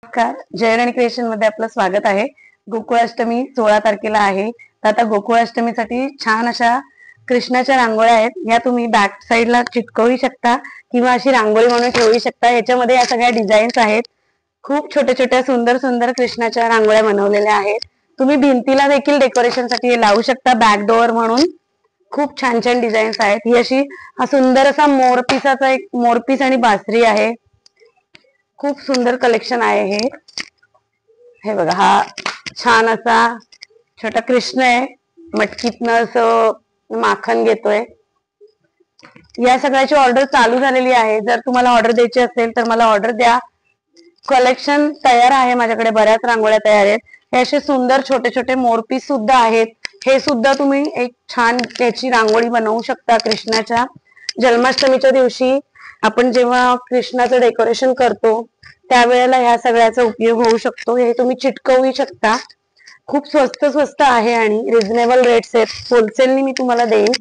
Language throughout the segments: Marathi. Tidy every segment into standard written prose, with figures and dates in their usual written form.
नमस्कार, जयराणी क्रिएशन मध्ये आपलं स्वागत आहे. गोकुळाष्टमी 16 तारखेला आहे. तर आता गोकुळाष्टमीसाठी छान अशा कृष्णाच्या रांगोळ्या आहेत. या तुम्ही बॅक साईडला चिटकवू शकता किंवा अशी रांगोळी म्हणून ठेवू शकता. याच्यामध्ये या सगळ्या डिझाईन्स आहेत. खूप छोट्या छोट्या सुंदर सुंदर कृष्णाच्या रांगोळ्या बनवलेल्या आहेत. तुम्ही भिंतीला देखील डेकोरेशनसाठी हे लावू शकता बॅक डोअर म्हणून. खूप छान छान डिझाईन्स आहेत. ही अशी हा सुंदर असा मोरपिसाचा एक मोरपीस आणि बासरी आहे. खूप सुंदर कलेक्शन आहे हे बघा. हा छान असा छोटा कृष्ण आहे, मटकीतनं असं माखन घेतोय. या सगळ्याची ऑर्डर चालू झालेली आहे. जर तुम्हाला ऑर्डर द्यायची असेल तर मला ऑर्डर द्या. कलेक्शन तयार आहे माझ्याकडे, बऱ्याच रांगोळ्या तयार आहेत. हे असे सुंदर छोटे छोटे मोरपीस सुद्धा आहेत. हे सुद्धा तुम्ही एक छान त्याची रांगोळी बनवू शकता. कृष्णाच्या जन्माष्टमीच्या दिवशी आपण जेव्हा कृष्णाचं डेकोरेशन करतो त्यावेळेला ह्या सगळ्याचा उपयोग होऊ शकतो. हे तुम्ही चिटकवू शकता. खूप स्वस्त स्वस्त आहे आणि रिझनेबल रेट्स आहेत. होलसेलनी मी तुम्हाला देईन.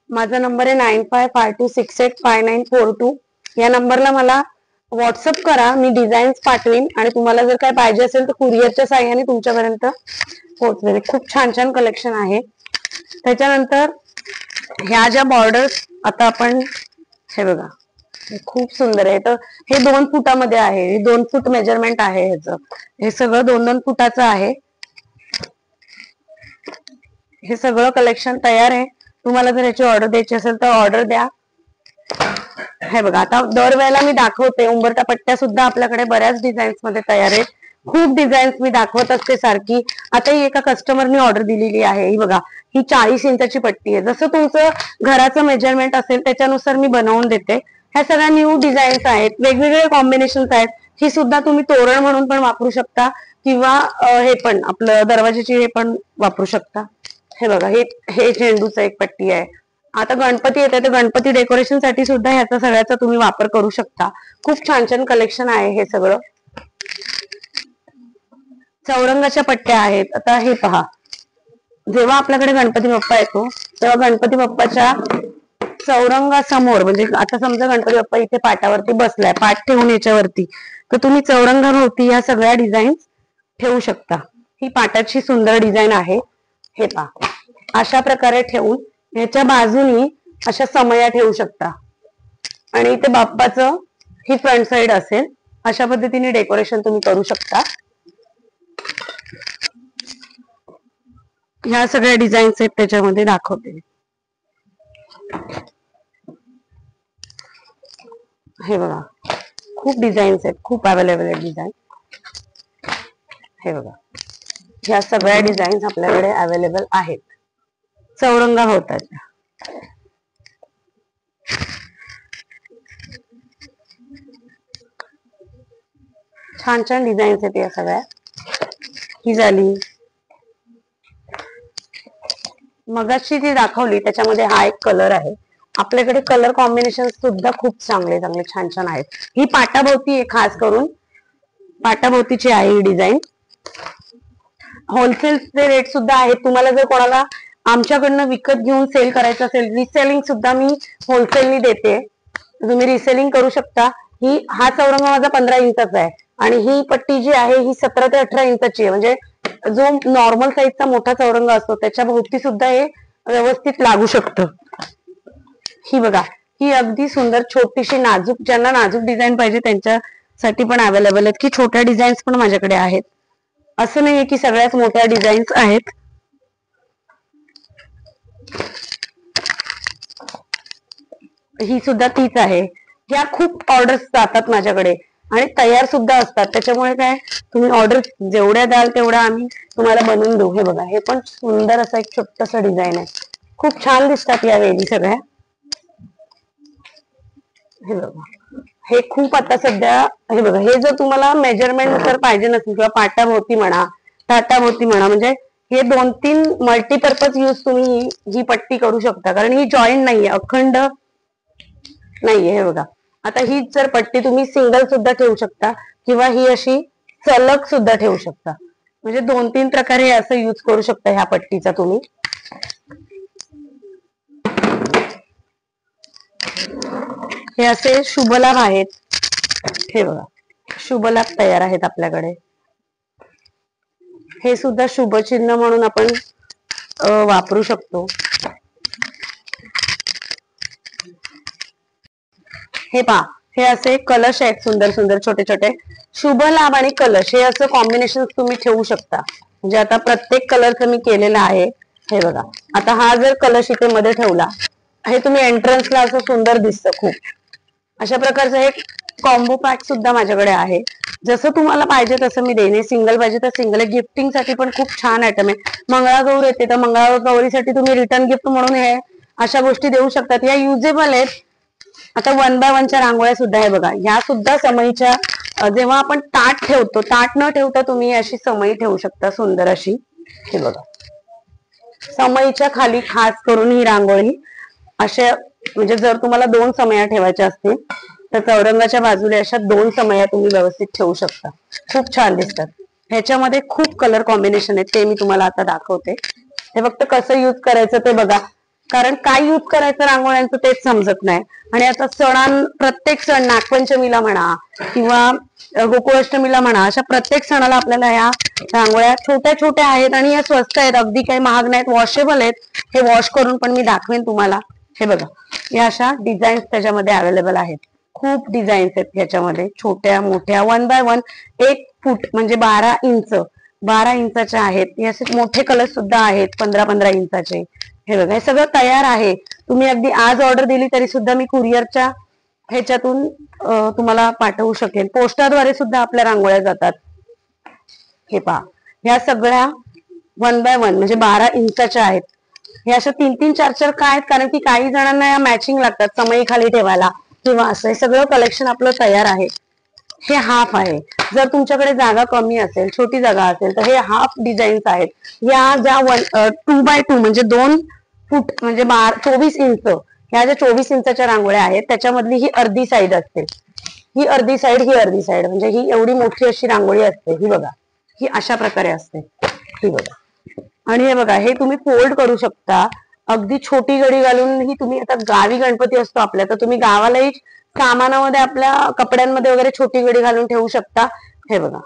माझा नंबर आहे 9552685942. या नंबरला मला व्हॉट्सअप करा, मी डिझाईन्स पाठवीन आणि तुम्हाला जर काय पाहिजे असेल तर कुरिअरच्या साह्याने तुमच्यापर्यंत पोहोचवेल. खूप छान छान कलेक्शन आहे. त्याच्यानंतर ह्या ज्या बॉर्डर्स आता आपण हे बघा, खूप सुंदर आहे. तर हे 2 फुटामध्ये आहे. 2 फूट मेजरमेंट आहे ह्याचं. हे सगळं 2-2 फुटाचं आहे. हे सगळं कलेक्शन तयार आहे. तुम्हाला जर याची ऑर्डर द्यायची असेल तर ऑर्डर द्या. हे बघा, आता दरवेळेला मी दाखवते उंबरठा पट्ट्या सुद्धा आपल्याकडे बऱ्याच डिझाईन्स मध्ये तयार आहेत. खूप डिझाईन्स मी दाखवत असते सारखी. आता ही एका कस्टमरने ऑर्डर दिलेली आहे. ही बघा, ही 40 इंचाची पट्टी आहे. जसं तुमचं घराचं मेजरमेंट असेल त्याच्यानुसार मी बनवून देते. ह्या सगळ्या न्यू डिझाईन्स आहेत, वेगवेगळे कॉम्बिनेशन्स आहेत. ही सुद्धा तुम्ही तोरण म्हणून पण वापरू शकता किंवा हे पण आपलं दरवाजाची हे पण वापरू शकता. हे बघा, हे झेंडूचं एक पट्टी आहे. आता गणपती येते तर गणपती डेकोरेशन साठी सुद्धा ह्याचा सगळ्याचा तुम्ही वापर करू शकता. खूप छान छान कलेक्शन आहे हे सगळं. चौरंगाच्या पट्ट्या आहेत. आता हे पहा, जेव्हा आपल्याकडे गणपती बाप्पा येतो तेव्हा गणपती बाप्पाच्या चौरंगासमोर, म्हणजे आता समजा गणपती बाप्पा इथे पाटावरती बसलाय, पाठ ठेवून याच्यावरती, तर तुम्ही चौरंगाभोवती या सगळ्या डिझाईन ठेवू शकता. ही पाटाची सुंदर डिझाईन आहे. हे पहा, अशा प्रकारे ठेवून याच्या बाजूनी अशा समया ठेवू शकता आणि इथे बाप्पाचं ही फ्रंट साइड असेल. अशा पद्धतीने डेकोरेशन तुम्ही करू शकता. ह्या सगळ्या डिझाईन्स आहेत त्याच्यामध्ये दाखवते. हे बघा, खूप डिझाईन्स आहेत, खूप अवेलेबल आहेत डिझाईन. हे बघा, ह्या सगळ्या डिझाईन्स आपल्याकडे अवेलेबल आहेत. चौरंगा होतात. छान छान डिझाईन्स आहेत या सगळ्या. ही झाली. मगाशी जी दाखवली त्याच्यामध्ये हा एक कलर आहे. आपल्याकडे कलर कॉम्बिनेशन सुद्धा खूप चांगले चांगले छान छान आहेत. ही पाटाभोवती आहे, खास करून पाटाभोवतीची आहे ही डिझाईन. होलसेलचे रेट सुद्धा आहेत. तुम्हाला जर कोणाला आमच्याकडनं विकत घेऊन सेल करायचं असेल, रिसेलिंग सुद्धा मी होलसेलनी देते. तुम्ही रिसेलिंग करू शकता. हा चौरंग माझा 15 इंचाचा आहे आणि ही पट्टी जी आहे ही 17 ते 18 इंचाची आहे. म्हणजे जो नॉर्मल साईजचा मोठा चौरंग असतो त्याच्या भोवती सुद्धा हे व्यवस्थित लागू शकतं. ही बघा, ही अगदी सुंदर छोटीशी नाजूक, ज्यांना नाजूक डिझाईन पाहिजे त्यांच्यासाठी पण अवेलेबल आहेत. की छोट्या डिझाईन्स पण माझ्याकडे आहेत. असं नाहीये की सगळ्याच मोठ्या डिझाईन्स आहेत. ही सुद्धा तीच आहे. या खूप ऑर्डर्स जातात माझ्याकडे आणि तयार सुद्धा असतात. त्याच्यामुळे काय, तुम्ही ऑर्डर जेवढ्या द्याल तेवढ्या आम्ही तुम्हाला बनवून देऊ. हे बघा, हे पण सुंदर असं एक छोटस डिझाईन आहे. खूप छान दिसतात या वेली सगळ्या. हे बघा, हे खूप आता सध्या, हे बघा, हे जर तुम्हाला मेजरमेंट जर पाहिजे नसेल किंवा पाटाभोवती म्हणा, ताटाभोवती म्हणा, म्हणजे हे 2-3 मल्टीपर्पज यूज तुम्ही ही पट्टी करू शकता. कारण ही जॉईंट नाहीये, अखंड नाहीये. हे बघा, आता ही जर पट्टी तुम्ही सिंगल सुद्धा ठेवू शकता किंवा ही अशी सलग सुद्धा ठेवू शकता. म्हणजे 2-3 प्रकारे असं यूज करू शकता ह्या पट्टीचा तुम्ही. हे असे शुभलाभ आहेत. हे बघा, शुभलाभ तयार आहेत आपल्याकडे. हे सुद्धा शुभचिन्ह म्हणून आपण वापरू शकतो. हे पहा, हे असे कलश आहेत सुंदर सुंदर छोटे छोटे. शुभ लाभ आणि कलश हे असं कॉम्बिनेशन तुम्ही ठेवू शकता. म्हणजे आता प्रत्येक कलरचं मी केलेलं आहे. हे बघा, आता हा जर कलश इथे मध्ये ठेवला, हे तुम्ही एंट्रन्सला असं सुंदर दिसतं खूप. अशा प्रकारचं एक कॉम्बो पॅक सुद्धा माझ्याकडे आहे. जसं तुम्हाला पाहिजे तसं मी देणे. सिंगल पाहिजे तर सिंगल. गिफ्टिंग साठी पण खूप छान आयटम आहे. मंगळागौर येते तर मंगळागौरीसाठी तुम्ही रिटर्न गिफ्ट म्हणून हे अशा गोष्टी देऊ शकतात. या युजेबल आहेत. आता 1 बाय 1च्या रांगोळ्या सुद्धा आहे बघा. ह्या सुद्धा समईच्या, जेव्हा आपण ताट ठेवतो, ताट न ठेवता तुम्ही अशी समई ठेवू शकता सुंदर अशी. हे बघा, समईच्या खाली खास करून ही रांगोळी अशा, म्हणजे जर तुम्हाला 2 समया ठेवायच्या असतील तर चौरंगाच्या बाजूला अशा 2 समया तुम्ही व्यवस्थित ठेवू शकता. खूप छान दिसतात. ह्याच्यामध्ये खूप कलर कॉम्बिनेशन आहेत, ते मी तुम्हाला आता दाखवते. हे फक्त कसं युज करायचं ते बघा, कारण काय युज करायचं रांगोळ्यांचं तेच समजत नाही. आणि आता प्रत्येक सण, नागपंचमीला म्हणा किंवा गोकुळाष्टमीला म्हणा, अशा प्रत्येक सणाला आपल्याला ह्या रांगोळ्या छोट्या छोट्या आहेत आणि या स्वस्त आहेत, अगदी काही महाग नाहीत, वॉशेबल आहेत. हे वॉश करून पण मी दाखवेन तुम्हाला. हे बघा, या अशा डिझाईन्स त्याच्यामध्ये अवेलेबल आहेत. खूप डिझाईन्स आहेत ह्याच्यामध्ये, छोट्या मोठ्या. 1 बाय 1 1 फूट म्हणजे 12 इंच, 12 इंचाच्या आहेत. हे असे मोठे कलर सुद्धा आहेत 15-15 इंचाचे. हे बघा, हे सगळं तयार आहे. तुम्ही अगदी आज ऑर्डर दिली तरी सुद्धा मी कुरिअरच्या ह्याच्यातून तुम्हाला पाठवू शकेल. पोस्टाद्वारे सुद्धा आपल्या रांगोळ्या जातात. हे पहा, ह्या सगळ्या 1 बाय 1 म्हणजे 12 इंचाच्या आहेत. हे अशा 3-3, 4-4 काय आहेत, कारण की काही जणांना या मॅचिंग लागतात समई खाली ठेवायला किंवा असं. हे सगळं कलेक्शन आपलं तयार आहे. हे हाफ आहे. जर तुमच्याकडे जागा कमी असेल, छोटी जागा असेल, तर हे हाफ डिझाईन्स आहेत. या ज्या 2 बाय 2 म्हणजे 2 फूट म्हणजे 24 इंच, ह्या ज्या 24 इंचाच्या रांगोळ्या आहेत त्याच्यामधली ही अर्धी साईड असते. ही अर्धी साईड, ही अर्धी साईड, म्हणजे ही एवढी मोठी अशी रांगोळी असते. ही बघा, ही अशा प्रकारे असते. ही बघा, आणि हे बघा, हे तुम्ही फोल्ड करू शकता. अगदी छोटी गडी घालून ही तुम्ही, आता गावी गणपती असतो आपल्या, तर तुम्ही गावालाही सामानामध्ये आपल्या कपड्यांमध्ये वगैरे छोटी गडी घालून ठेवू शकता. हे बघा,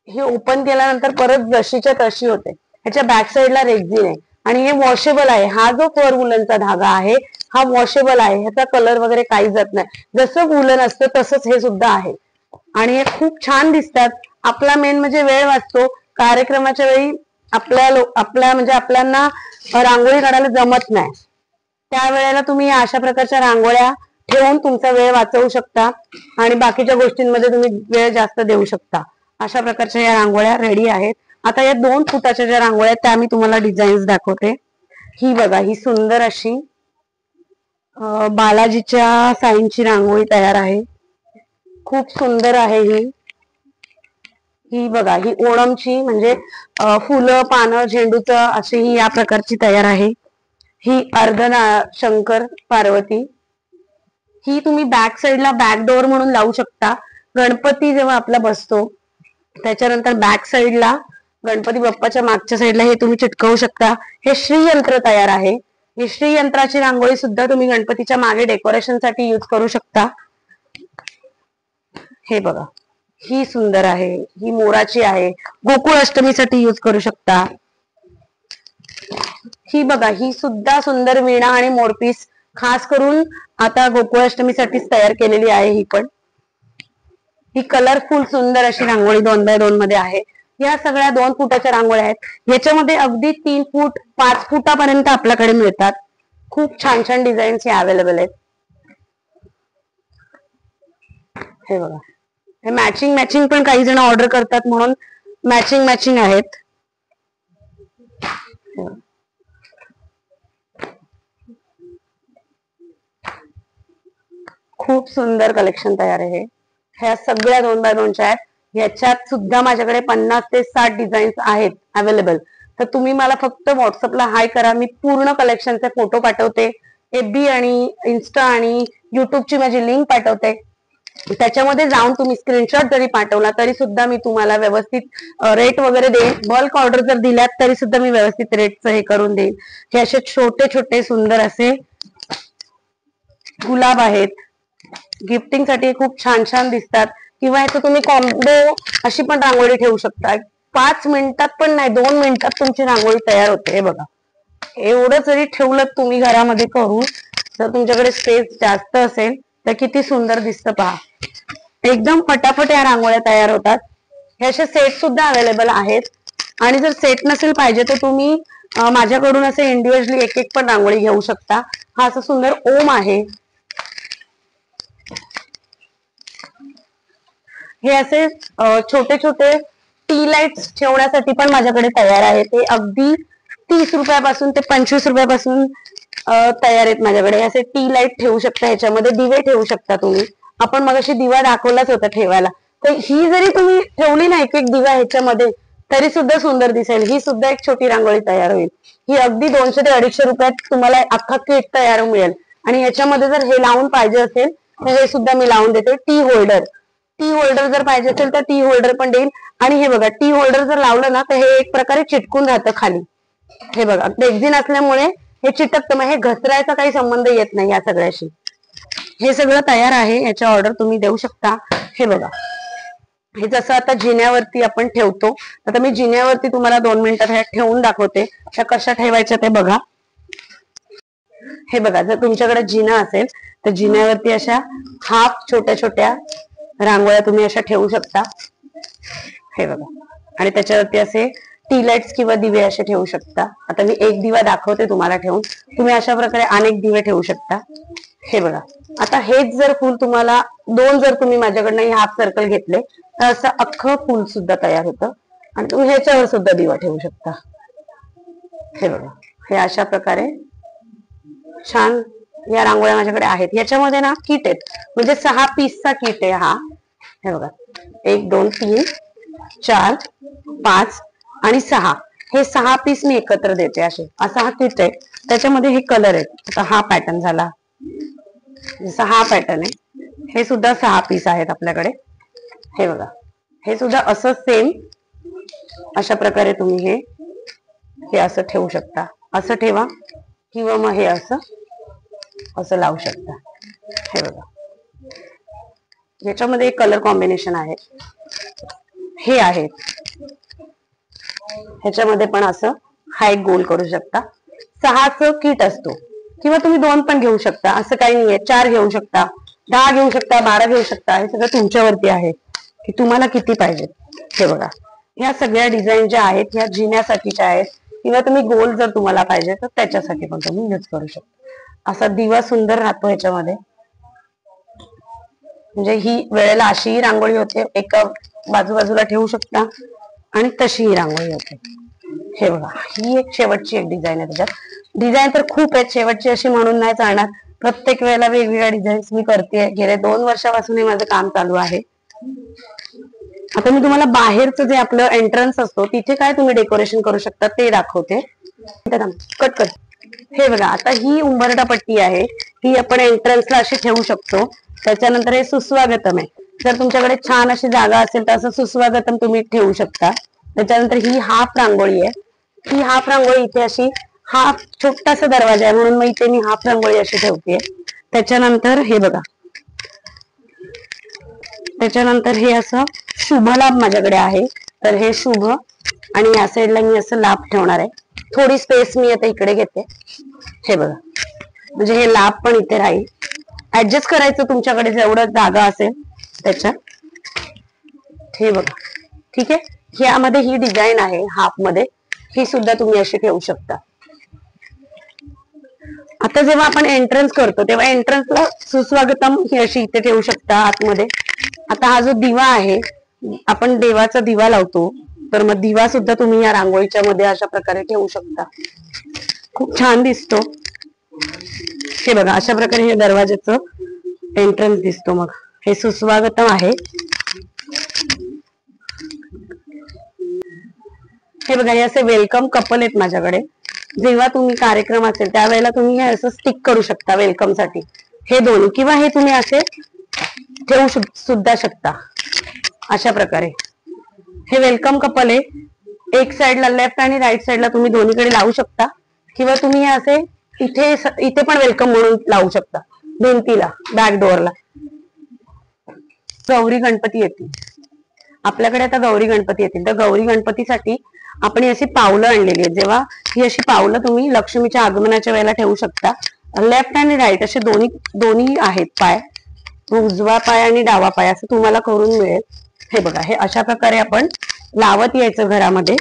हे ओपन केल्यानंतर परत जशीच्या तशी होते. ह्याच्या बॅक साईडला रेक्झिन आहे आणि हे वॉशेबल आहे. हा जो फर वुलनचा धागा आहे हा वॉशेबल आहे. ह्याचा कलर वगैरे काही जात नाही. जसं वुलन असतं तसंच हे सुद्धा आहे आणि हे खूप छान दिसतात. आपला मेन म्हणजे वेळ वाचतो. कार्यक्रमाच्या वेळी म्हणजे आपल्याला रांगोळी काढायला जमत नाही, त्यावेळेला तुम्ही अशा प्रकारच्या रांगोळ्या ठेवून तुमचा वेळ वाचवू शकता आणि बाकीच्या गोष्टींमध्ये तुम्ही वेळ जास्त देऊ शकता. अशा प्रकारच्या या रांगोळ्या रेडी आहेत. आता या 2 फुटाच्या ज्या रांगोळ्या आहेत त्या मी तुम्हाला डिझाईन्स दाखवते. ही बघा, ही सुंदर अशी बालाजीच्या साईंची रांगोळी तयार आहे. खूप सुंदर आहे ही. ही बघा, ही ओणमची म्हणजे फुलं पानं झेंडूचं अशी ही या प्रकारची तयार आहे. ही शंकर पार्वती. ही तुम्ही बॅक साईडला बॅक डोअर म्हणून लावू शकता. गणपती जेव्हा आपला बसतो त्याच्यानंतर बॅक साईडला गणपती बाप्पाच्या मागच्या साईडला हे तुम्ही चिटकवू शकता. हे श्रीयंत्र तयार आहे. ही श्रीयंत्राची रांगोळी सुद्धा तुम्ही गणपतीच्या मागे डेकोरेशन साठी युज करू शकता. हे बघा, ही सुंदर आहे. ही मोराची आहे. गोकुळ अष्टमीसाठी युज करू शकता. ही बघा, ही सुद्धा सुंदर वीणा आणि मोरपीस खास करून आता गोकुळाष्टमीसाठीच तयार केलेली आहे. ही पण ही कलरफुल सुंदर अशी रांगोळी 2 बाय 2 मध्ये आहे. या सगळ्या 2 फुटाच्या रांगोळ्या आहेत. याच्यामध्ये अगदी 3 फूट 5 फुटापर्यंत आपल्याकडे मिळतात. खूप छान छान डिझाईन्स हे अवेलेबल आहेत. हे बघा, हे मॅचिंग पण काही जण ऑर्डर करतात म्हणून मॅचिंग आहेत. खूप सुंदर कलेक्शन तयार आहे. ह्या सगळ्या 2 बाय 2च्या आहेत. याच्यात सुद्धा माझ्याकडे 50 ते 60 डिझाईन्स आहेत अवेलेबल. तर तुम्ही मला फक्त व्हॉट्सअपला हाय करा. मी पूर्ण कलेक्शनचे फोटो पाठवते. FB आणि इन्स्टा आणि युट्यूबची माझी लिंक पाठवते. त्याच्यामध्ये जाऊन तुम्ही स्क्रीनशॉट जरी पाठवला तरी सुद्धा मी तुम्हाला व्यवस्थित रेट वगैरे देईन. बल्क ऑर्डर जर दिल्यात तरी सुद्धा मी व्यवस्थित रेटचं हे करून देईन. हे असे छोटे छोटे सुंदर असे गुलाब आहेत. गिफ्टिंग साठी खूप छान छान दिसतात. किंवा ह्याचं तुम्ही कॉम्बो अशी पण रांगोळी ठेवू शकता. 5 मिनिटात पण नाही, 2 मिनिटात तुमची रांगोळी तयार होते. हे बघा, एवढं जरी ठेवलं तुम्ही घरामध्ये करून, जर तुमच्याकडे स्पेस जास्त असेल तर किती सुंदर दिसतं पहा. एकदम पटापट या रांगोळ्या तयार होतात. हे असे सेट सुद्धा अवेलेबल आहेत. आणि जर सेट नसेल पाहिजे तर तुम्ही माझ्याकडून असे इंडिव्हिज्युअली एक एक पण रांगोळी घेऊ शकता. हा असं सुंदर ओम आहे. हे असे छोटे छोटे टी लाईट्स ठेवण्यासाठी पण माझ्याकडे तयार आहे. ते अगदी 30 रुपयापासून ते 25 रुपयापासून तयार आहेत माझ्याकडे. असे टी लाईट ठेवू शकता, ह्याच्यामध्ये दिवे ठेवू शकता तुम्ही. आपण मग अशी दिवा दाखवलाच होता ठेवायला, तर ही जरी तुम्ही ठेवली ना एक एक दिवा ह्याच्यामध्ये, तरी सुद्धा सुंदर दिसेल. ही सुद्धा एक छोटी रांगोळी तयार होईल. ही अगदी 200 ते 250 रुपयात तुम्हाला अख्खा किट तयार मिळेल. आणि ह्याच्यामध्ये जर हे लावून पाहिजे असेल तर हे सुद्धा मी लावून देते. टी होल्डर जर पाहिजे असेल तर टी होल्डर पण देईल. आणि हे बघा, टी होल्डर जर लावलं ना तर हे एक प्रकारे चिटकून राहतं खाली. हे बघा, रेक्झिन असल्यामुळे हे चिटकतं, मग हे घसरायचा काही संबंध येत नाही या सगळ्याशी. हे सगळं तयार आहे, याची ऑर्डर तुम्ही देऊ शकता. हे बघा, हे जसं आता जिन्यावरती आपण ठेवतो, आता मी जिन्यावरती तुम्हाला 2 मिनिटात ह्या ठेवून दाखवते. त्या कशा ठेवायच्या ते बघा. हे बघा, जर तुमच्याकडे जिना असेल तर जिन्यावरती अशा हाफ छोट्या छोट्या रांगोळ्या तुम्ही अशा ठेवू शकता. हे बघा, आणि त्याच्यावरती असे टी लाईट्स किंवा दिवे असे ठेवू शकता. आता मी एक दिवा दाखवते तुम्हाला ठेवून, तुम्ही अशा प्रकारे अनेक दिवे ठेवू शकता. हे बघा, आता हेच जर फुल तुम्हाला 2 जर तुम्ही माझ्याकडनं हाफ सर्कल घेतले तर असं अख्खं फुल सुद्धा तयार होतं. आणि तुम्ही ह्याच्यावर सुद्धा दिवा ठेवू शकता. हे बघा, हे अशा प्रकारे छान या रांगोळ्या माझ्याकडे आहेत. याच्यामध्ये ना किट आहेत, म्हणजे 6 पीसचा किट आहे हा. हे बघा, 1 2 3 4 5 आणि 6, हे 6 पीस मी एकत्र देते. असा हा किट आहे. त्याच्यामध्ये हे कलर आहेत. आता हा पॅटर्न झाला, जसा हा पॅटर्न आहे, हे सुद्धा 6 पीस आहेत आपल्याकडे. हे बघा, हे सुद्धा असं सेम अशा प्रकारे तुम्ही हे असं ठेवू शकता. असं ठेवा किंवा मग हे असं लावू शकता. हे बघा, याच्यामध्ये कलर कॉम्बिनेशन आहे. हे आहे, ह्याच्यामध्ये पण असं हा एक गोल करू शकता. 6चं किट असतो, किंवा तुम्ही 2 पण घेऊ शकता, असं काही नाहीये. 4 घेऊ शकता, 10 घेऊ शकता, 12 घेऊ शकता. हे सगळं तुमच्यावरती आहे की तुम्हाला किती पाहिजे. हे बघा, ह्या सगळ्या डिझाईन ज्या आहेत ह्या जिन्यासाठीच्या आहेत, किंवा तुम्ही गोल जर तुम्हाला पाहिजे तर त्याच्यासाठी पण तुम्ही यूज करू शकता. असा दिवा सुंदर राहतो ह्याच्यामध्ये. म्हणजे ही वेळेला अशी रांगोळी होते, एका बाजूला ठेवू शकता आणि तशी ही रांगोळी होते. हे बघा, ही एक शेवटची एक डिझाईन आहे. त्याच्यात डिझाईन तर खूप आहेत, शेवटची अशी म्हणून नाही चालणार. प्रत्येक वेळेला वेगवेगळ्या डिझाईन्स मी करते. गेल्या 2 वर्षापासून हे माझं काम चालू आहे. आता मी तुम्हाला बाहेरचं जे आपलं एंट्रन्स असतो तिथे काय तुम्ही डेकोरेशन करू शकता ते दाखवते. कट. हे बघा, आता ही उंबरठा पट्टी आहे, ही आपण एंट्रन्सला अशी ठेवू शकतो. त्याच्यानंतर हे सुस्वागतम आहे. जर तुमच्याकडे छान अशी जागा असेल तर असं सुस्वागतम तुम्ही ठेवू शकता. त्याच्यानंतर ही हाफ रांगोळी आहे. ही हाफ रांगोळी इथे अशी, हा छोटासा दरवाजा आहे म्हणून मग इथे मी हाफ रांगोळी अशी ठेवते. त्याच्यानंतर हे बघा, त्याच्यानंतर हे असं शुभ लाभ माझ्याकडे आहे. तर हे शुभ, आणि या साईडला मी असं लाभ ठेवणार आहे. थोडी स्पेस मी आता इकडे घेते. हे बघा, म्हणजे हे लाभ पण इथे राहील. ऍडजस्ट करायचं तुमच्याकडे जेवढं जागा असेल त्याच्यात. हे बघा, ठीक आहे. ह्यामध्ये ही डिझाईन आहे हाफ मध्ये, ही सुद्धा तुम्ही अशी ठेवू शकता. आता जेव्हा आपण एंट्रन्स करतो तेव्हा एंट्रन्सला सुस्वागतम ही अशी इथे ठेवू शकता आतमध्ये. आता हा जो दिवा आहे, आपण देवाचा दिवा लावतो, तर मग दिवा सुद्धा तुम्ही या रांगोळीच्या मध्ये अशा प्रकारे ठेवू शकता. खूप छान दिसतो. हे बघा, अशा प्रकारे हे दरवाजाचं एंट्रन्स दिसतो. मग हे सुस्वागतम आहे. हे बघा, हे असे वेलकम कपल आहेत माझ्याकडे. जेव्हा तुम्ही कार्यक्रम असेल त्यावेळेला तुम्ही हे असं स्टिक करू शकता वेलकम साठी. हे दोन्ही, किंवा हे तुम्ही असे ठेवू सुद्धा शकता अशा प्रकारे. हे वेलकम कपल आहे. एक साइडला लेफ्ट आणि राईट साइडला तुम्ही दोन्हीकडे लावू शकता, किंवा तुम्ही हे असे इथे पण वेलकम म्हणून लावू शकता भिंतीला, बॅक डोअरला. गौरी गणपती येतील आपल्याकडे, आता गौरी गणपती येतील. तर गौरी गणपतीसाठी आपण अशी पावलं आणलेली आहेत. जेव्हा ही अशी पावलं तुम्ही लक्ष्मीच्या आगमनाच्या वेळेला ठेवू शकता. लेफ्ट आणि राईट असे दोन्ही आहेत पाय, उजवा पाय आणि डावा पाय असं तुम्हाला करून मिळेल. हे बघा, हे अशा प्रकारे आपण लावत यायचं घरामध्ये.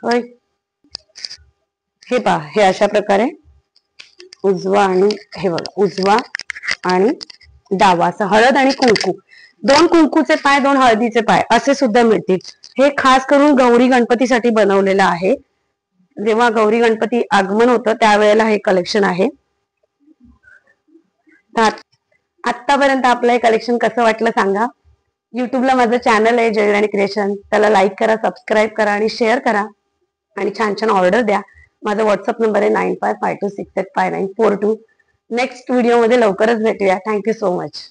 होय, हे पहा, हे अशा प्रकारे उजवा आणि हे बघा उजवा आणि डावा असं हळद आणि कुंकू, 2 कुंकूचे पाय 2 हळदीचे पाय असे सुद्धा मिळतील. हे खास करून गौरी गणपतीसाठी बनवलेलं आहे. जेव्हा गौरी गणपती आगमन होतं त्यावेळेला हे कलेक्शन आहे. आतापर्यंत आपलं हे कलेक्शन कसं वाटलं सांगा. युट्यूबला माझं चॅनल आहे जयराणी क्रिएशन, त्याला लाईक करा, सबस्क्राईब करा आणि शेअर करा आणि छान छान ऑर्डर द्या. माझा व्हॉट्सअप नंबर आहे 9552685942. नेक्स्ट व्हिडिओ मध्ये लवकरच भेटूया. Thank you so much.